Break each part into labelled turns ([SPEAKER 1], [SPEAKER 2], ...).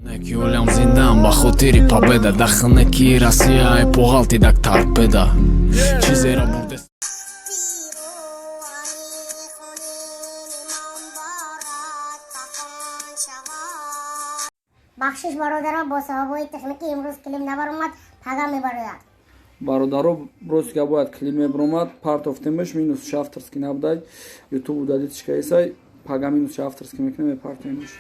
[SPEAKER 1] Юлям зиндан ба хотири победа дахнаки Россия пугалти дак торпеда чизера бурде
[SPEAKER 2] бахшиш бародаро бо савобҳои техникӣ имрӯз клип набаромад пага мебарояд.
[SPEAKER 3] Бародаро бросика бояд клип мебаромад партофтемеш минус шафтарски набдай ютубу дадитишка эсай пага минус шафтарски мекунем партемеш.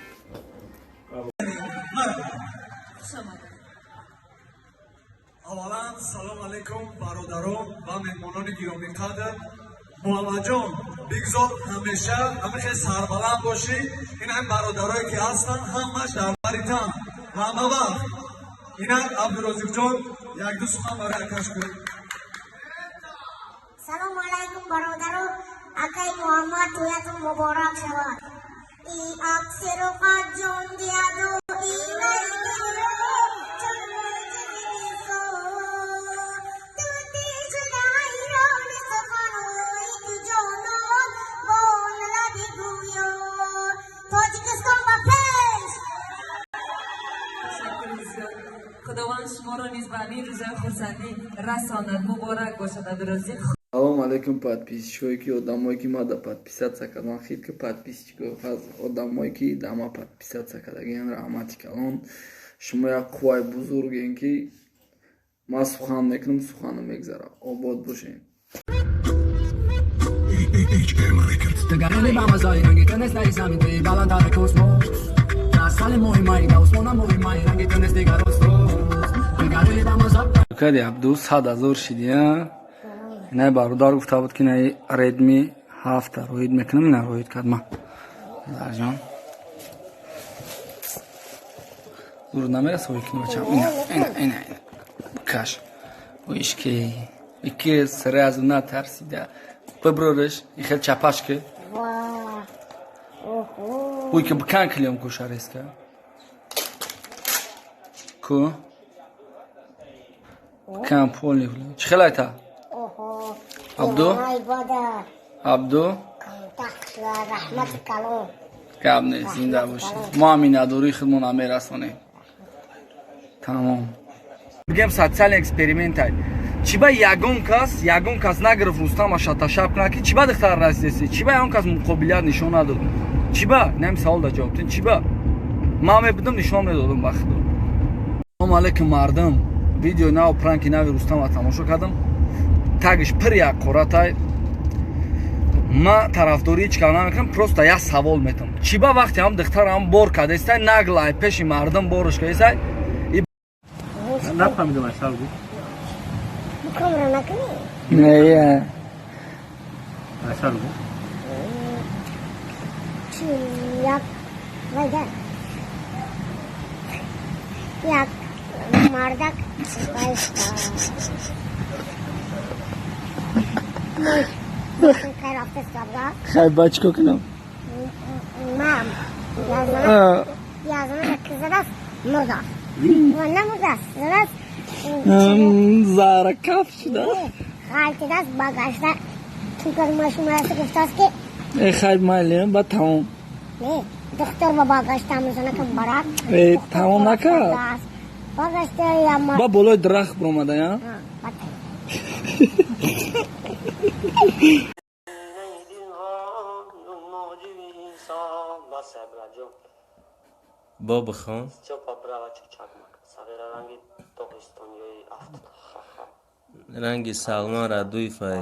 [SPEAKER 4] аввалан салом алейкум бародарон ва меҳмонони гиромиқадр. Муҳаммадҷон бигзор ҳамеша ҳамеша сарбаланд бошӣ. ин ҳам бародарое ки ҳастанд ҳамаш дар баритан ва ҳамавақт. инак абдурозиқҷон якду сухан барои акаш кунед.
[SPEAKER 2] салому алайкум бародаро, акай муҳаммад тӯятон муборак шавад. И аксиро қаҷон диядо и
[SPEAKER 5] خداوند شما را نیز به همین روزهای خرسندی رساند. مبارک باشد عبدالرزاق.
[SPEAKER 3] Салом алейкум подписчикои ки одамое ки мада подписаться кардам хит ки подписчикои аз одамое ки дама подписаться кардаген раҳмати калон шумо як қувваи бузурген ки ман сухан мекунам сухану мегзарам обод бошем. Кади абду 100,000 шидия. Не бародар гуфта буд ки не Redmi 7 роҳид мекунам, не роҳид кардма. Дарҷон. Зур намераса ки бачам. Ина. Каш. Оишки. Ики сразу на тарсида. Поброриш, и хел чапашки.
[SPEAKER 2] Ва. Охо.
[SPEAKER 3] Ой, ки бкан клем кушареска. Ку. Кам полни. Чхелайта.
[SPEAKER 2] Охо.
[SPEAKER 3] Абду?
[SPEAKER 2] Ай бада.
[SPEAKER 3] Абду?
[SPEAKER 2] Тахла раҳмати калон.
[SPEAKER 3] Кабне зинда боши. Мо ҳамин надории худмон намерасонем. Тамом. Бигем социал эксперимент ай. Чиба ягон кас нагирифт Рустама шаташаб кунад ки чиба духтар расиси? Чиба ягон кас муқобилият нишон надод? Чиба? Нем савол да ҷавоб дин. Чиба? Ман мебудам нишон медодам ба худо. Салом алейкум мардам. Видеои нав пранки нави Рустама тамошо кардам. Тагиш пир як қоратай. Ма тарафдории чӣ кар намекунам, просто як савол метам. Чиба вақте ҳам духтарам бор кардестай наглай пеши мардам борш кардестай?
[SPEAKER 6] Нафҳамидам асал буд.
[SPEAKER 2] Камера накунӣ?
[SPEAKER 3] Не.
[SPEAKER 6] Асал буд.
[SPEAKER 2] Чӣ як вайда. Як мардак вайста. Хай рафтес кабга.
[SPEAKER 3] Хай бачко кунам.
[SPEAKER 2] Мам. Язана кизадаст мурдаст. Вона мурдаст. Задаст.
[SPEAKER 3] Зара каф шуда.
[SPEAKER 2] Халтидаст багажда. Тукар машинасы гуфтаст ки
[SPEAKER 3] Хай майлем ба тамом.
[SPEAKER 2] не, духтар ба багаж тамизона кам барад.
[SPEAKER 3] Тамом накард.
[SPEAKER 2] Багажда я ма.
[SPEAKER 3] Ба болои дарахт биромада я?
[SPEAKER 7] باب خان رنگ سلمان ردوی فای